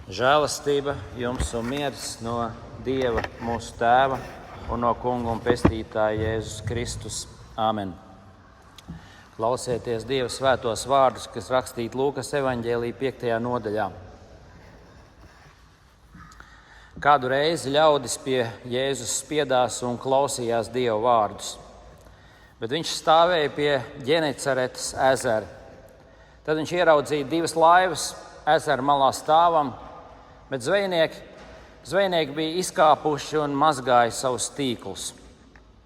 Žēlastība jums un miers no Dieva, mūsu Tēva un no Kunga un Pestītāja Jēzus Kristus. Āmen. Klausieties Dieva svētos vārdus, kas rakstīti Lūkas evaņģēlija 5. nodaļā. Kādu reizi ļaudis pie Jēzus spiedās un klausījās Dieva vārdus, bet viņš stāvēja pie Ģenecaretes ezera. Tad viņš ieraudzīja 2 laivas ezera malā stāvam, bet zvejnieki bija izkāpuši un mazgāja savus tīklus.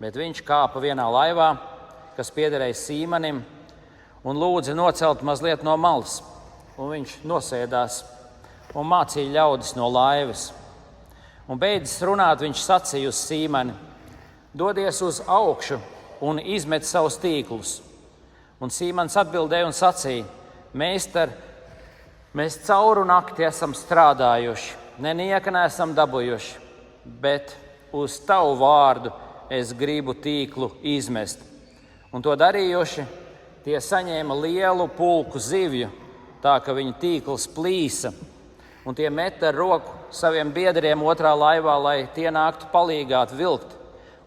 Bet viņš kāpa vienā laivā, kas piederēja Sīmanim, un lūdza nocelt mazliet no malas. Un viņš nosēdās un mācīja ļaudis no laivas. Un beidzis runāt, viņš sacīja uz Sīmani: dodies uz augšu un izmet savus tīklus. Un Sīmans atbildēja un sacīja: Meistar, mēs cauru nakti esam strādājuši, nenieka neesam dabūjuši, bet uz tavu vārdu es gribu tīklu izmest. Un to darījuši, tie saņēma lielu pulku zivju, tā ka viņu tīkls plīsa. Un tie meta ar roku saviem biedriem otrā laivā, lai tie nāktu palīgāt vilkt.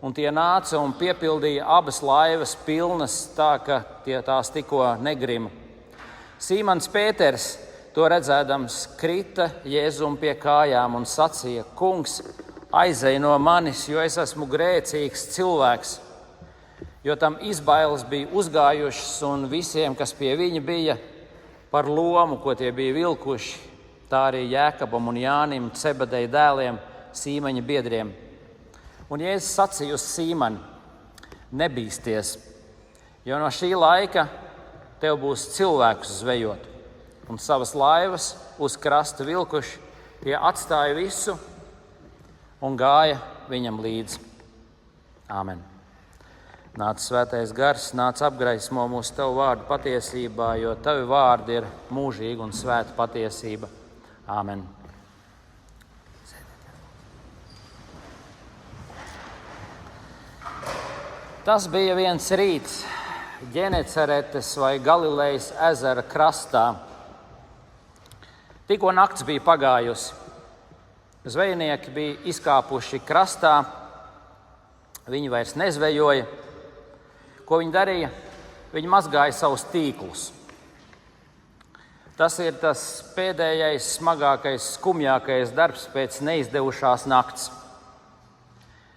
Un tie nāca un piepildīja abas laivas pilnas, tā ka tās tikko negrima. Sīmans Pēters, to redzēdams, krita Jēzum pie kājām un sacīja: Kungs, aizej no manis, jo es esmu grēcīgs cilvēks. Jo tam izbailes bija uzgājušas, un visiem, kas pie viņa bija, par lomu, ko tie bija vilkuši, tā arī Jēkabam un Jānim, Cebedeja dēliem, Sīmaņa biedriem. Un Jēzus sacīja uz Sīmani: nebīsties, jo no šī laika tev būs cilvēkus zvejot. Un savas laivas uz krasta vilkuši, tie atstāja visu un gāja viņam līdzi. Āmen. Nāc svētais gars, nāc apgaismo mūsu tavu vārdu patiesībā, jo tavi vārdi ir mūžīga un svēta patiesība. Āmen. Tas bija viens rīts Ģenecaretes vai Galilejas ezera krastā. Tikko nakts bija pagājusi. Zvejnieki bija izkāpuši krastā, viņi vairs nezvejoja. Ko viņi darīja? Viņi mazgāja savus tīklus. Tas ir tas pēdējais, smagākais, skumjākais darbs pēc neizdevušās nakts.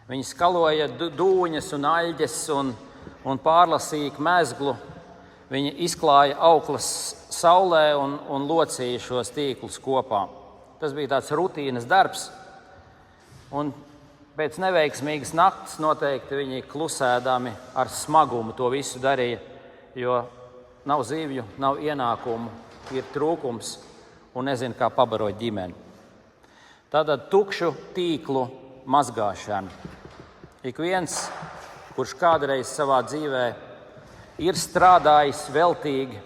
Viņi skaloja dūņas un aļģes un pārlasīja mezglu. Viņi izklāja auklas saulē un locīja šos tīklus kopā. Tas bija tāds rutīnas darbs. Un pēc neveiksmīgas nakts noteikti viņi klusēdami ar smagumu to visu darīja, jo nav zivju, nav ienākumu, ir trūkums un nezinu, kā pabarot ģimeni. Tātad tukšu tīklu mazgāšana. Ik viens, kurš kādreiz savā dzīvē ir strādājis veltīgi,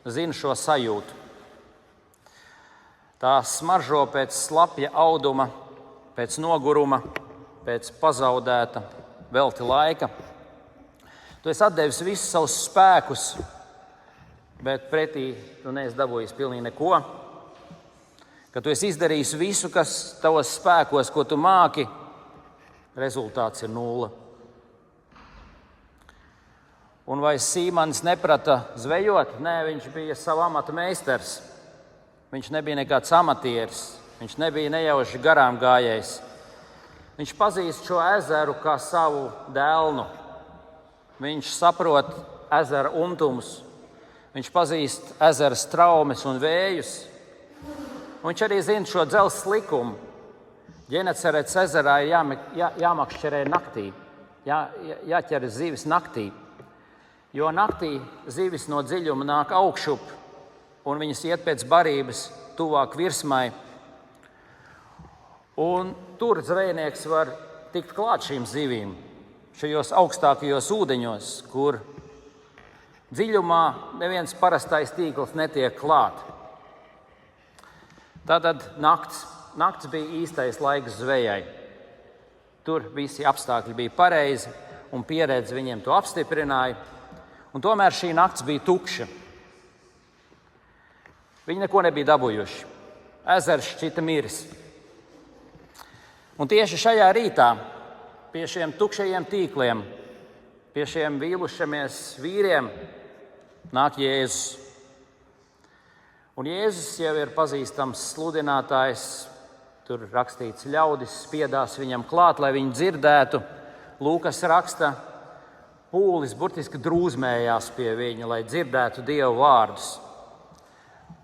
zina šo sajūtu. Tā smaržo pēc slapja auduma, pēc noguruma, pēc pazaudēta velti laika. Tu esi atdevis visus savus spēkus, bet pretī tu neesi dabūjis pilnīgi neko. Ka tu esi izdarījis visu, kas tavos spēkos, ko tu māki, rezultāts ir 0. Un vai Sīmanis neprata zvejot? Nē, viņš bija sava amata meistars. Viņš nebija nekāds amatieris, viņš nebija nejauši garām gājējs. Viņš pazīst šo ezeru kā savu dēlnu. Viņš saprot ezera umtumus, viņš pazīst ezera straumes un vējus. Un viņš arī zina šo dzelzs likumu. Ģenecaretes ezerā ir jāmakšķerē naktī, jāķer zivis naktī. Jo naktī zivis no dziļuma nāk augšup, un viņas iet pēc barības tuvāk virsmai. Un tur zvejnieks var tikt klāt šīm zivīm, šajos augstākajos ūdeņos, kur dziļumā neviens parastais tīkls netiek klāt. Tātad nakts bija īstais laiks zvejai. Tur visi apstākļi bija pareizi, un pieredze viņiem to apstiprināja. Un tomēr šī nakts bija tukša. Viņi neko nebija dabūjuši. ezers šķita miris. Un tieši šajā rītā, pie šiem tukšajiem tīkliem, pie šiem vīlušamies vīriem, nāk Jēzus. Un Jēzus jau ir pazīstams sludinātājs. Tur rakstīts, ļaudis spiedās viņam klāt, lai viņi dzirdētu. Lūkas raksta, pūlis burtiski drūzmējās pie viņa, lai dzirdētu Dieva vārdus.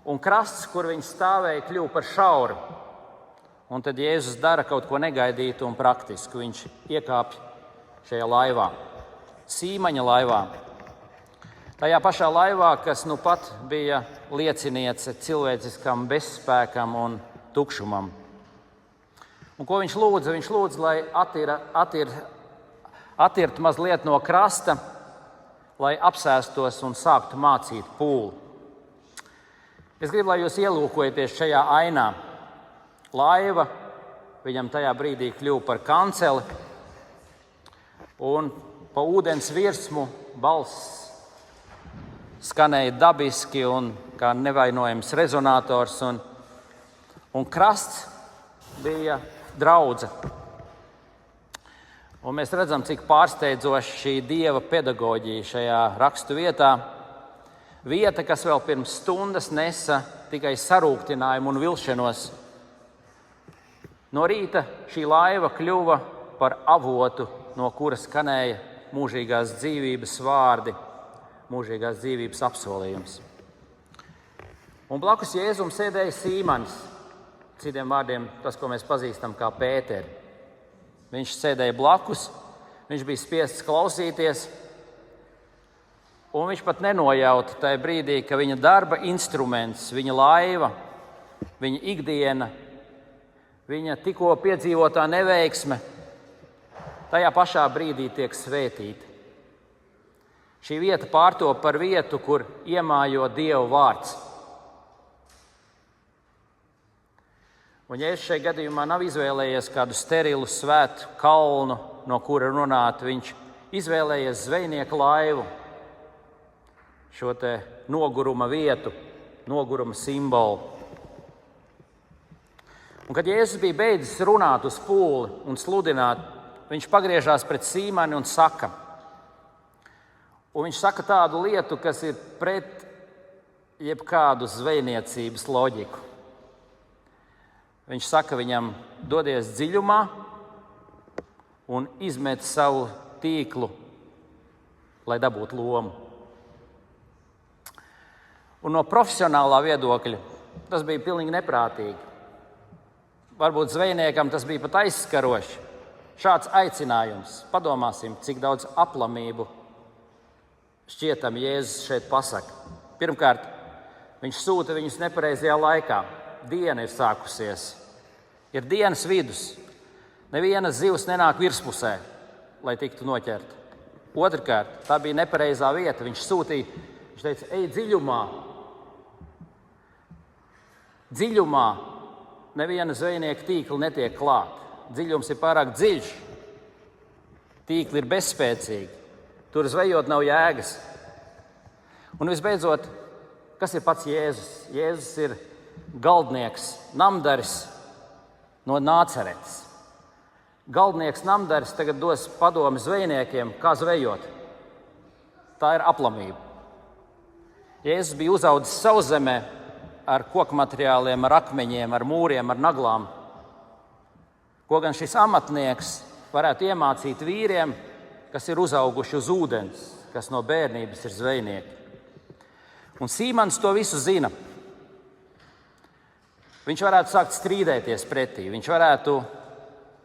Un krasts, kur viņi stāvēja, kļuva par šauru. Un tad Jēzus dara kaut ko negaidītu un praktisku. Viņš iekāpj šajā laivā, Sīmaņa laivā. Tajā pašā laivā, kas nu pat bija lieciniece cilvēciskam bezspēkam un tukšumam. Un ko viņš lūdza? Viņš lūdza, lai attirtu mazliet no krasta, lai apsēstos un sāktu mācīt pūli. Es gribu, lai jūs ielūkojaties šajā ainā. Laiva viņam tajā brīdī kļuva par kanceli, un pa ūdens virsmu balss skanēja dabiski un kā nevainojams rezonators, un krasts bija draudze. Un mēs redzam, cik pārsteidzoša šī Dieva pedagoģija šajā rakstu vietā. Vieta, kas vēl pirms stundas nesa tikai sarūktinājumu un vilšanos. No rīta šī laiva kļuva par avotu, no kuras skanēja mūžīgās dzīvības vārdi, mūžīgās dzīvības apsolījums. Un blakus Jēzum sēdēja Sīmanis. Citiem vārdiem, tas, ko mēs pazīstam kā Pēteri. Viņš sēdēja blakus, viņš bija spiests klausīties, un viņš pat nenojauta tajā brīdī, ka viņa darba instruments, viņa laiva, viņa ikdiena, viņa tikko piedzīvotā neveiksme, tajā pašā brīdī tiek svētīta. Šī vieta pārtop par vietu, kur iemājo Dieva vārds. Un Jēzus šajā gadījumā nav izvēlējies kādu sterilu svētu kalnu, no kura runāt. Viņš izvēlējies zvejnieka laivu, šo te noguruma vietu, noguruma simbolu. Un, kad Jēzus bija beidzis runāt uz pūli un sludināt, viņš pagriežās pret Sīmani un saka. Un viņš saka tādu lietu, kas ir pret jebkādu zvejniecības loģiku. Viņš saka viņam, dodies dziļumā un izmet savu tīklu, lai dabūtu lomu. Un no profesionālā viedokļa tas bija pilnīgi neprātīgi. Varbūt zvejniekam tas bija pat aizskaroši. Šāds aicinājums. Padomāsim, cik daudz aplamību šķietam Jēzus šeit pasaka. Pirmkārt, viņš sūta viņus nepareizajā laikā. Diena ir sākusies. Ir dienas vidus. Neviena zivs nenāk virspusē, lai tiktu noķerta. Otrkārt, tā bija nepareizā vieta. Viņš sūtīja, viņš teica, ej dziļumā. Dziļumā neviena zvejnieka tīkla netiek klāt. Dziļums ir pārāk dziļš. Tīkli ir bezspēcīgi. Tur zvejot nav jēgas. Un visbeidzot, kas ir pats Jēzus? Jēzus ir galdnieks, namdaris no Nāceretes. Galdnieks namdaris tagad dos padomi zvejniekiem, kā zvejot. Tā ir aplamība. Jēzus bija uzaudzis sauszemē ar koku materiāliem, ar akmeņiem, ar mūriem, ar naglām. Ko gan šis amatnieks varētu iemācīt vīriem, kas ir uzauguši uz ūdens, kas no bērnības ir zvejnieki. Un Sīmans to visu zina. Viņš varētu sākt strīdēties pretī, viņš varētu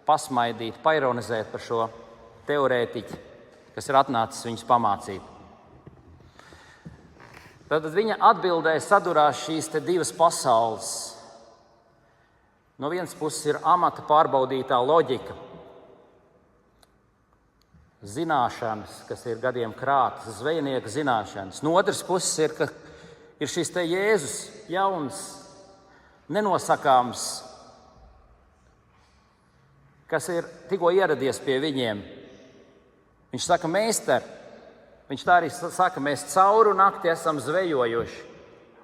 pasmaidīt, paironizēt par šo teorētiķi, kas ir atnācis viņus pamācīt. Tad viņa atbildē sadurās šīs divas pasaules. No vienas puses ir amata pārbaudītā loģika, zināšanas, kas ir gadiem krātas, zvejnieka zināšanas. No otras puses ir šis te Jēzus, jauns, nenosakāms, kas ir tikko ieradies pie viņiem. Viņš saka, meistari, viņš tā arī saka, mēs cauru nakti esam zvejojuši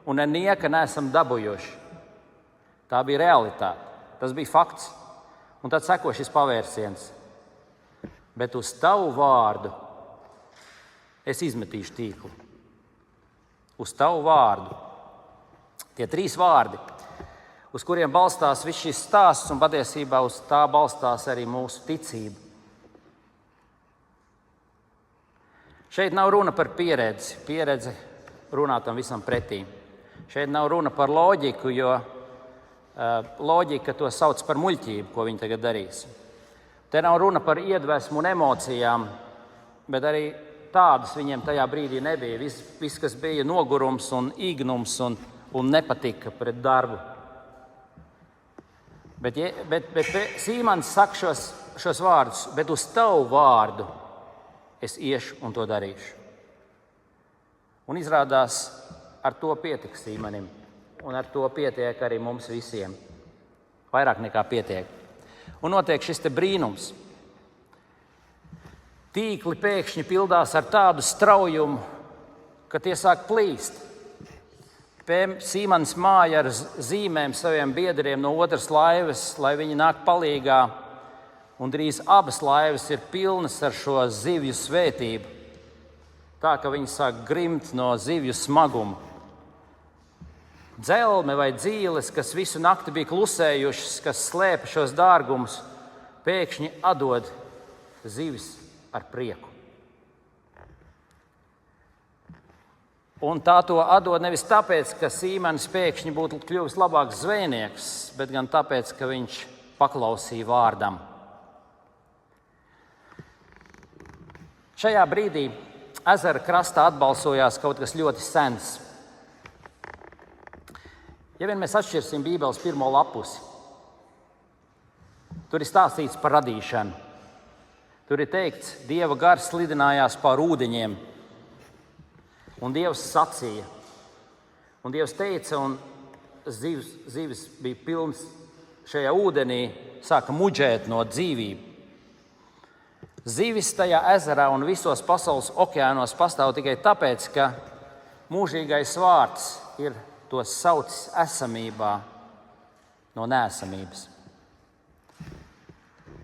un nenieka neesam dabūjuši. Tā bija realitāte. Tas bija fakts. Un tad seko šis pavērsiens. Bet uz tavu vārdu es izmetīšu tīklu. Uz tavu vārdu. Tie 3 vārdi, uz kuriem balstās viss šis stāsts, un patiesībā uz tā balstās arī mūsu ticība. Šeit nav runa par pieredzi. Pieredze runā tam visam pretī. Šeit nav runa par loģiku, jo loģika to sauc par muļķību, ko viņi tagad darīs. Te nav runa par iedvesmu un emocijām, bet arī tādas viņiem tajā brīdī nebija. Viss, kas bija nogurums un īgnums un nepatika pret darbu. Bet Sīmans saka šos vārdus, bet uz tavu vārdu es iešu un to darīšu. Un izrādās, ar to pietiks Sīmanim, un ar to pietiek arī mums visiem. Vairāk nekā pietiek. Un notiek šis te brīnums. Tīkli pēkšņi pildās ar tādu straujumu, ka tie sāk plīst. Sīmans māja ar zīmēm saviem biedriem no otras laivas, lai viņi nāk palīgā, un drīz abas laivas ir pilnas ar šo zivju svētību. Tā, ka viņi sāk grimt no zivju smaguma. Dzelme vai dzīles, kas visu nakti bija klusējušas, kas slēpa šos dārgumus, pēkšņi atdod zivis ar prieku. Un tā to atdod nevis tāpēc, ka Sīmanis pēkšņi būtu kļuvis labāks zvejnieks, bet gan tāpēc, ka viņš paklausīja vārdam. Šajā brīdī ezera krastā atbalsojās kaut kas ļoti sens. Ja vien mēs atšķirsim Bībeles 1. lapusi, tur ir stāstīts par radīšanu. Tur ir teikts, Dieva gars slidinājās pār ūdeņiem, un Dievs sacīja. Un Dievs teica, un zivis bija pilns šajā ūdenī, sāka muģēt no dzīvību. Zivis tajā ezerā un visos pasaules okeānos pastāv tikai tāpēc, ka mūžīgais vārds ir tos saucis esamībā no neesamības.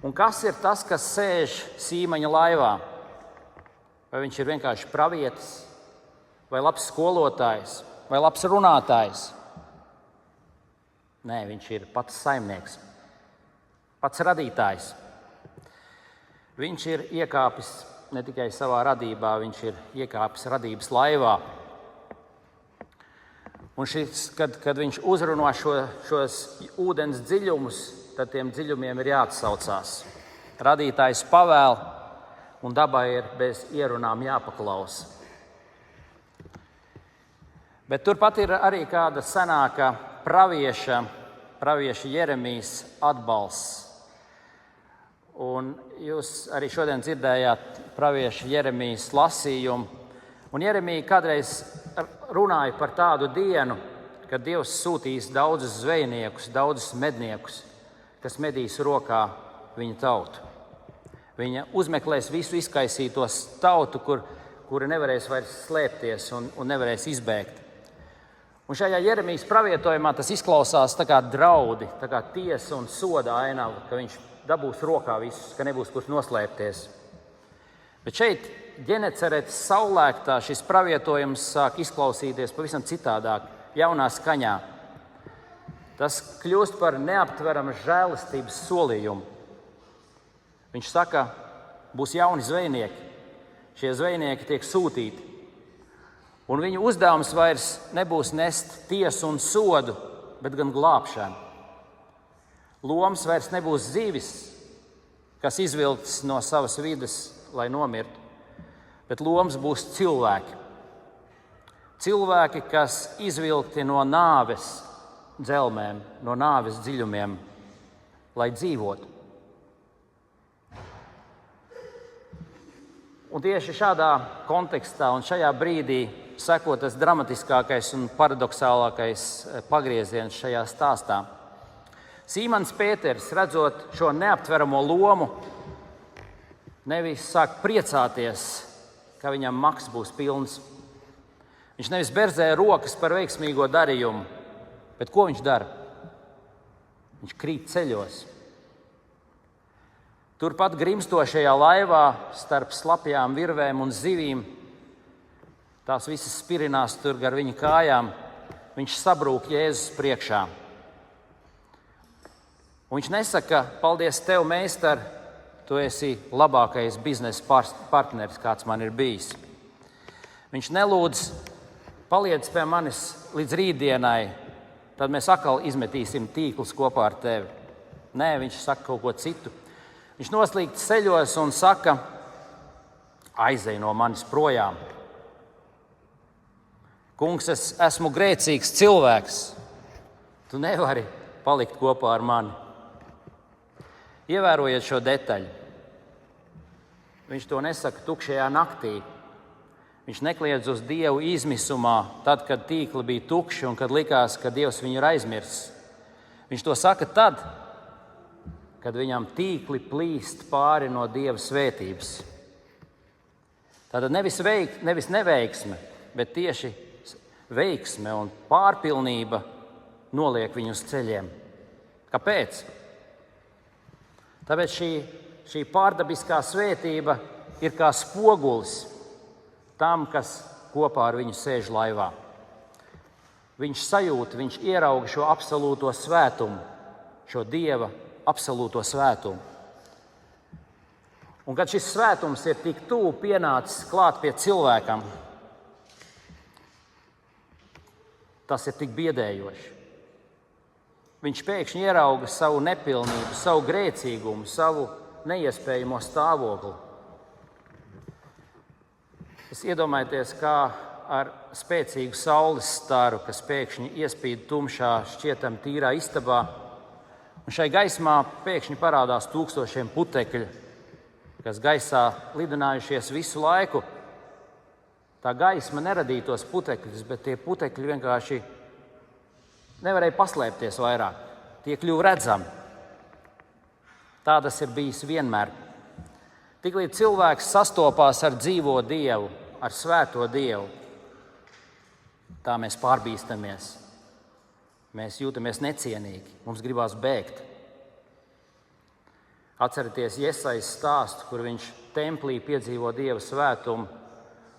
Un kas ir tas, kas sēž Sīmaņa laivā? Vai viņš ir vienkārši pravietis, vai labs skolotājs, vai labs runātājs? Nē, viņš ir pats saimnieks, pats radītājs. Viņš ir iekāpis ne tikai savā radībā, viņš ir iekāpis radības laivā. Un kad viņš uzrunā šos ūdens dziļumus, tad tiem dziļumiem ir jāatsaucās. Radītājs pavēl, un dabai ir bez ierunām jāpaklausa. Bet turpat ir arī kāda senāka pravieša Jeremijas atbalsts. Un jūs arī šodien dzirdējāt pravieša Jeremijas lasījumu. Un Jeremija kādreiz runāja par tādu dienu, kad Dievs sūtīs daudzus zvejniekus, daudzus medniekus, kas medīs rokā viņa tautu. Viņa uzmeklēs visu izkaisītos tautu, kuri nevarēs vairs slēpties un nevarēs izbēgt. Un šajā Jeremijas pravietojumā tas izklausās tā kā draudi, tā kā tiesa un soda ainava, ka viņš dabūs rokā visus, ka nebūs kur noslēpties. Bet šeit Ģeneceretes saulēktā šis pravietojums sāk izklausīties pavisam citādāk, jaunā skaņā. Tas kļūst par neaptveramu žēlastības solījumu. Viņš saka, būs jauni zvejnieki. Šie zvejnieki tiek sūtīti. Un viņu uzdevums vairs nebūs nest tiesu un sodu, bet gan glābšanu. Loms vairs nebūs zivis, kas izvilktas no savas vides, lai nomirtu, bet loms būs cilvēki. Cilvēki, kas izvilkti no nāves dzelmēm, no nāves dziļumiem, lai dzīvotu. Un tieši šādā kontekstā un šajā brīdī seko tas dramatiskākais un paradoxālākais pagrieziens šajā stāstā. Sīmans Pēters, redzot šo neaptveramo lomu, nevis sāk priecāties, ka viņam maks būs pilns. Viņš nevis berzē rokas par veiksmīgo darījumu, bet ko viņš dara? Viņš krīt ceļos. Turpat grimstošajā laivā starp slapjām virvēm un zivīm, tās visas spirinās tur gar viņa kājām, viņš sabrūk Jēzus priekšā. Un viņš nesaka, paldies tev, meistar, tu esi labākais biznesa partneris, kāds man ir bijis. Viņš nelūdz, paliec pie manis līdz rītdienai, tad mēs atkal izmetīsim tīklus kopā ar tevi. Nē, viņš saka kaut ko citu. Viņš noslīgt ceļos un saka, aizej no manis projām. Kungs, es esmu grēcīgs cilvēks. Tu nevari palikt kopā ar mani. Ievērojiet šo detaļu. Viņš to nesaka tukšajā naktī. Viņš nekliedz uz Dievu izmisumā, tad, kad tīkli bija tukši un kad likās, ka Dievs viņu ir aizmirsis. Viņš to saka tad, kad viņam tīkli plīst pāri no Dieva svētības. Tātad nevis neveiksme, bet tieši veiksme un pārpilnība noliek viņu uz ceļiem. Kāpēc? Tāpēc šī pārdabiskā svētība ir kā spogulis tam, kas kopā ar viņu sēž laivā. Viņš sajūt, viņš ierauga šo absolūto svētumu, šo Dieva absolūto svētumu. Un kad šis svētums ir tik tuvu pienācis klāt pie cilvēkam, tas ir tik biedējoši. Viņš pēkšņi ierauga savu nepilnību, savu grēcīgumu, savu neiespējamo stāvokli. Es iedomājieties, kā ar spēcīgu saules staru, kas pēkšņi iespīd tumšā, šķietam tīrā istabā, un šai gaismā pēkšņi parādās tūkstošiem putekļu, kas gaisā lidinājušies visu laiku. Tā gaisma neradīja tos putekļus, bet tie putekļi vienkārši nevarēja paslēpties vairāk. Tie kļuva redzami. Tā tas ir bijis vienmēr. Tiklīdz cilvēks sastopās ar dzīvo Dievu, ar svēto Dievu, tā mēs pārbīstamies. Mēs jūtamies necienīgi, mums gribās bēgt. Atcerieties Jesajas stāstu, kur viņš templī piedzīvo Dieva svētumu.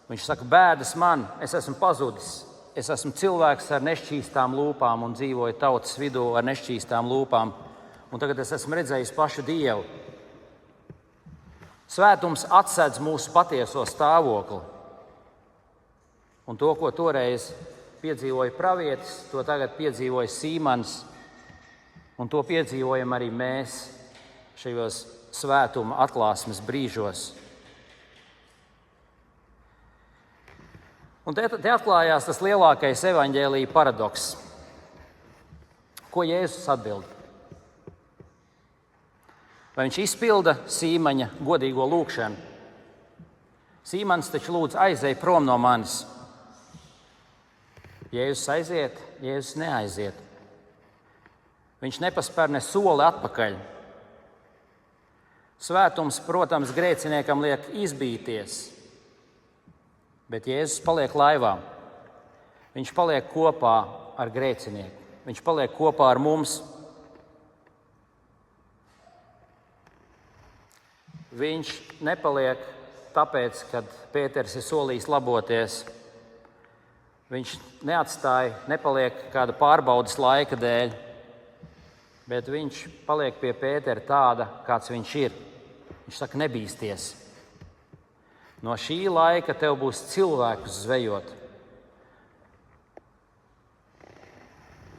Viņš saka, bēdas man, es esmu pazudis. Es esmu cilvēks ar nešķīstām lūpām un dzīvoju tautas vidū ar nešķīstām lūpām. Un tagad es esmu redzējis pašu Dievu. Svētums atsedz mūsu patieso stāvokli. Un to, ko toreiz piedzīvoja pravietis, to tagad piedzīvoja Sīmans. Un to piedzīvojam arī mēs šajos svētuma atklāsmes brīžos. Un te atklājās tas lielākais evaņģēlija paradoks. Ko Jēzus atbild? Vai viņš izpilda Sīmaņa godīgo lūgšanu? Sīmans taču lūdz aizej prom no manis. Jēzus aiziet, Jēzus neaiziet. Viņš nepaspēr ne soli atpakaļ. Svētums, protams, grēciniekam liek izbīties. Bet Jēzus paliek laivā. Viņš paliek kopā ar grēcinieku. Viņš paliek kopā ar mums. Viņš nepaliek tāpēc, kad Pēters ir solījis laboties. Viņš nepaliek kāda pārbaudas laika dēļ, bet viņš paliek pie Pētera tāda, kāds viņš ir. Viņš saka, nebīsties. No šī laika tev būs cilvēkus zvejot.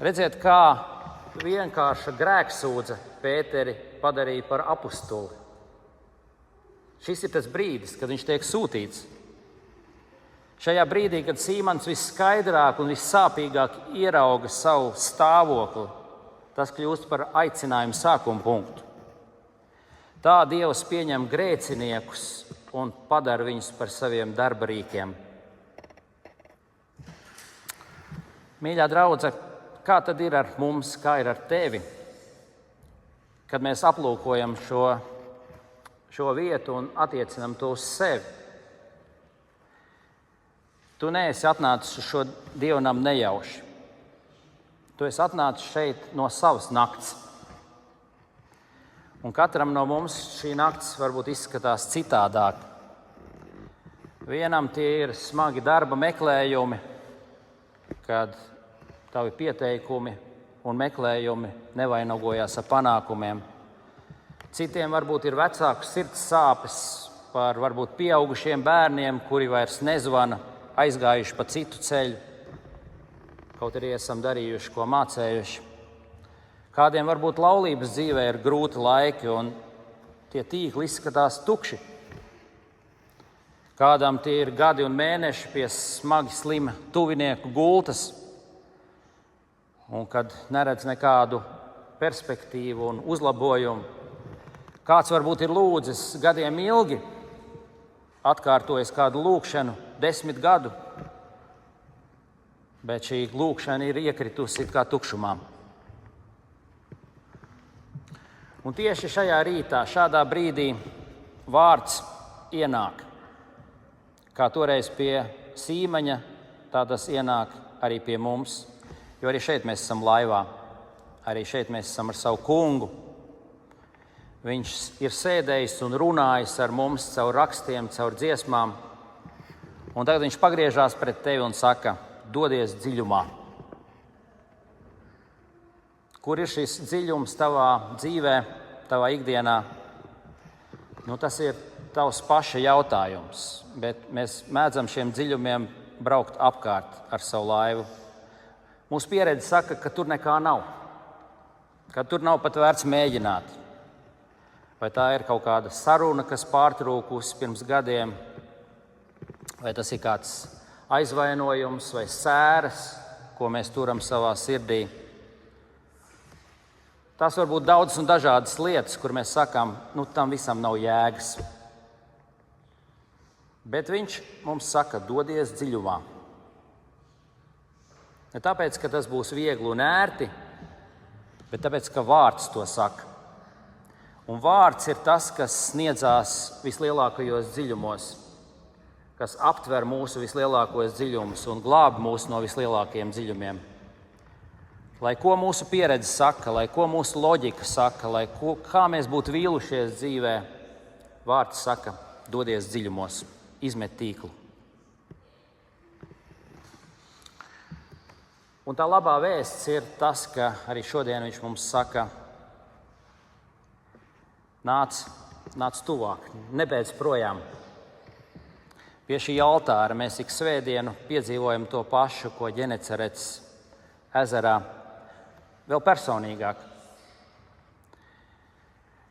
Redziet, kā vienkārša grēksūdze Pēteri padarīja par apustuli. Šis ir tas brīdis, kad viņš tiek sūtīts. Šajā brīdī, kad Sīmans visskaidrāk un vissāpīgāk ierauga savu stāvokli, tas kļūst par aicinājumu sākuma punktu. Tā Dievs pieņem grēciniekus un padara viņus par saviem darbarīkiem. Mīļā draudze, kā tad ir ar mums, kā ir ar tevi, kad mēs aplūkojam šo vietu un attiecinam to uz sevi? Tu neesi atnācis uz šo dievnamu nejauši. Tu esi atnācis šeit no savas nakts. Un katram no mums šī nakts varbūt izskatās citādāk. Vienam tie ir smagi darba meklējumi, kad tavi pieteikumi un meklējumi nevainagojās ar panākumiem. Citiem varbūt ir vecāku sirds sāpes par varbūt pieaugušiem bērniem, kuri vairs nezvana, aizgājuši pa citu ceļu, kaut arī esam darījuši, ko mācējuši. Kādiem varbūt laulības dzīvē ir grūti laiki un tie tīkli izskatās tukši. Kādam tie ir gadi un mēneši pie smagi slima tuvinieku gultas, un kad neredz nekādu perspektīvu un uzlabojumu. Kāds varbūt ir lūdzis gadiem ilgi, atkārtojis kādu lūgšanu 10 gadu, bet šī lūgšana ir iekritusi kā tukšumā. Un tieši šajā rītā, šādā brīdī vārds ienāk. Kā toreiz pie Sīmaņa, tā tas ienāk arī pie mums. Jo arī šeit mēs esam laivā, arī šeit mēs esam ar savu kungu. Viņš ir sēdējis un runājis ar mums caur rakstiem, caur dziesmām. Un tagad viņš pagriežās pret tevi un saka, dodies dziļumā. Kur ir šis dziļums tavā dzīvē, tavā ikdienā? Tas ir tavs paša jautājums, bet mēs mēdzam šiem dziļumiem braukt apkārt ar savu laivu. Mūsu pieredze saka, ka tur nekā nav, ka tur nav pat vērts mēģināt. Vai tā ir kaut kāda saruna, kas pārtrūkusi pirms gadiem, vai tas ir kāds aizvainojums vai sēras, ko mēs turam savā sirdī. Tās var būt daudzas un dažādas lietas, kur mēs sakām, tam visam nav jēgas. Bet viņš mums saka, dodies dziļumā. Ne tāpēc, ka tas būs viegli un ērti, bet tāpēc, ka vārds to saka. Un vārds ir tas, kas sniedzās vislielākajos dziļumos, kas aptver mūsu vislielākos dziļumus un glāb mūs no vislielākajiem dziļumiem. Lai ko mūsu pieredze saka, lai ko mūsu loģika saka, kā mēs būtu vīlušies dzīvē, vārds saka, dodies dziļumos, izmet tīklu. Un tā labā vēsts ir tas, ka arī šodien viņš mums saka, nāc tuvāk, nebeidz projām. Pie šī altāra mēs ik svētdienu piedzīvojam to pašu, ko Ģenecaretes ezerā, vēl personīgāk.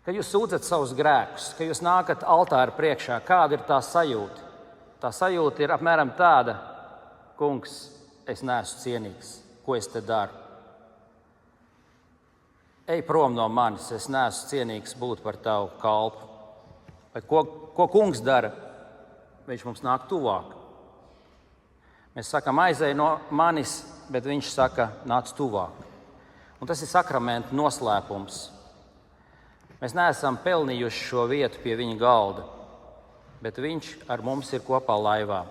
Kad jūs sūdzat savus grēkus, kad jūs nākat altāra priekšā, kāda ir tā sajūta? Tā sajūta ir apmēram tāda, kungs, es neesmu cienīgs, ko es te daru? Ej prom no manis, es neesmu cienīgs būt par tavu kalpu. Vai ko kungs dara? Viņš mums nāk tuvāk. Mēs sakam, aizej no manis, bet viņš saka, nāc tuvāk. Un tas ir sakramenta noslēpums. Mēs neesam pelnījuši šo vietu pie viņa galda, bet viņš ar mums ir kopā laivā.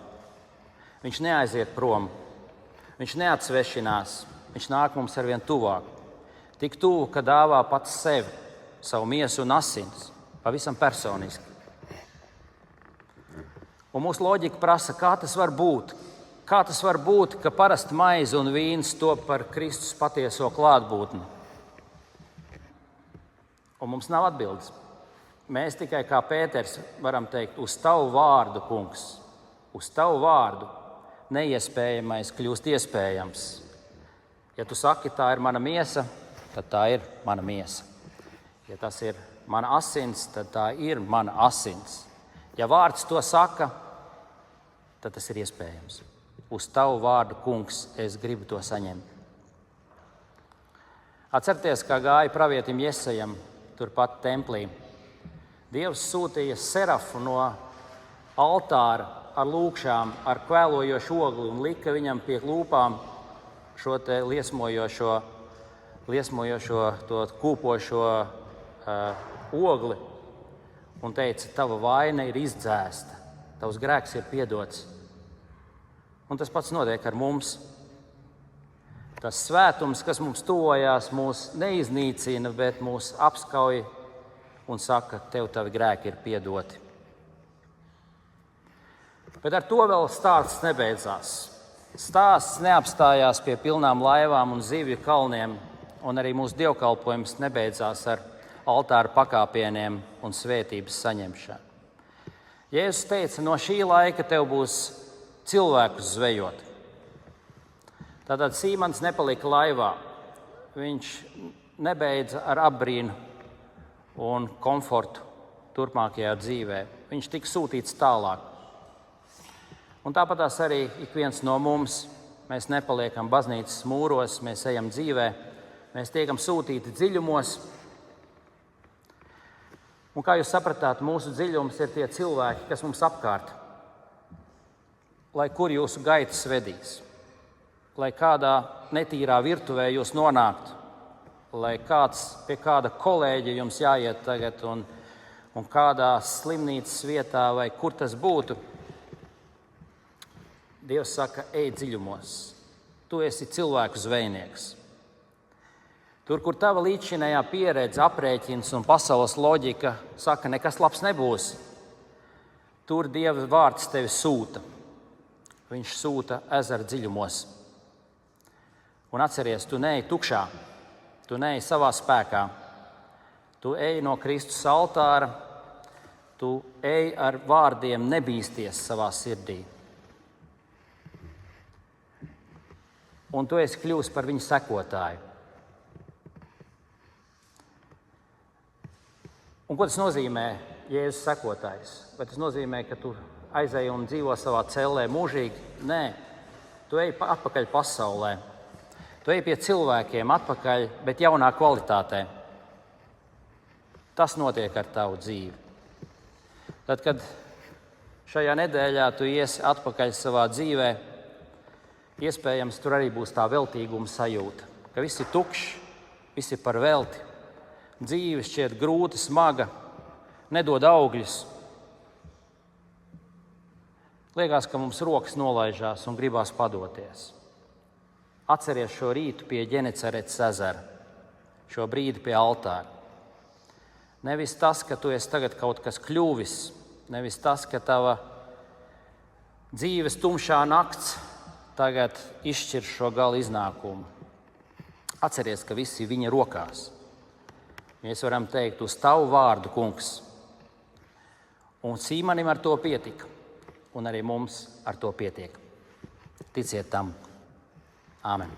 Viņš neaiziet prom, viņš neatsvešinās, viņš nāk mums arvien tuvāk. Tik tuvu, ka dāvā pats sevi, savu miesu un asins, pavisam personiski. Un mūsu loģika prasa, kā tas var būt? Kā tas var būt, ka parasti maize un vīns top par Kristus patieso klātbūtni? Un mums nav atbildes. Mēs tikai kā Pēters varam teikt, uz tavu vārdu, kungs, uz tavu vārdu neiespējamais kļūst iespējams. Ja tu saki, tā ir mana miesa, tad tā ir mana miesa. Ja tas ir mana asins, tad tā ir mana asins. Ja vārds to saka, tad tas ir iespējams. Uz tavu vārdu, kungs, es gribu to saņemt. Atcerieties, kā gāja pravietim Jesajam turpat templī. Dievs sūtīja serafu no altāra ar lūkšām, ar kvēlojošu ogli un lika viņam pie lūpām šo te liesmojošo, to kūpošo ogli un teica, tava vaina ir izdzēsta, tavs grēks ir piedots. Un tas pats notiek ar mums. Tas svētums, kas mums tuvojās, mūs neiznīcina, bet mūs apskauj un saka, tev tavi grēki ir piedoti. Bet ar to vēl stāsts nebeidzās. Stāsts neapstājās pie pilnām laivām un zivju kalniem, un arī mūsu dievkalpojums nebeidzās ar altāra pakāpieniem un svētības saņemšanu. Jēzus teica, no šī laika tev būs cilvēkus zvejot. Tātad Sīmons nepalika laivā. Viņš nebeidza ar apbrīnu un komfortu turpmākajā dzīvē. Viņš tika sūtīts tālāk. Un tāpatās arī ik viens no mums, mēs nepaliekam baznīcas mūros, mēs ejam dzīvē, mēs tiekam sūtīti dziļumos. Un kā jūs sapratāt, mūsu dziļums ir tie cilvēki, kas mums apkārt. Lai kur jūsu gaitas vedīs, lai kādā netīrā virtuvē jūs nonāktu, lai kāds pie kāda kolēģa jums jāiet tagad un kādā slimnīcas vietā vai kur tas būtu, Dievs saka, ej dziļumos, tu esi cilvēku zvejnieks. Tur, kur tava līdzšinējā pieredze, aprēķins un pasaules loģika saka, nekas labs nebūs, tur Dieva vārds tevi sūta. Viņš sūta ezera dziļumos. Un atceries, tu neej tukšā, tu neej savā spēkā, tu ej no Kristus altāra, tu ej ar vārdiem nebīsties savā sirdī. Un tu esi kļuvis par viņu sekotāju. Un ko tas nozīmē, Jēzus sekotājs? Vai tas nozīmē, ka tu aizej un dzīvo savā cellē mūžīgi? Nē, tu ej atpakaļ pasaulē. Tu ej pie cilvēkiem atpakaļ, bet jaunā kvalitātē. Tas notiek ar tavu dzīvi. Tad, kad šajā nedēļā tu iesi atpakaļ savā dzīvē, iespējams, tur arī būs tā veltīguma sajūta, ka viss ir tukšs, viss ir par velti. Dzīve šķiet grūta, smaga, nedod augļus. Liekas, ka mums rokas nolaižās un gribās padoties. Atceries šo rītu pie Ģeneceretes ezera, šo brīdi pie altāra. Nevis tas, ka tu esi tagad kaut kas kļuvis, nevis tas, ka tava dzīves tumšā nakts tagad izšķir šo gala iznākumu. Atceries, ka viss ir viņa rokās. Mēs varam teikt, uz tavu vārdu, kungs. Un Sīmanim ar to pietika, un arī mums ar to pietiek. Ticiet tam. Āmen.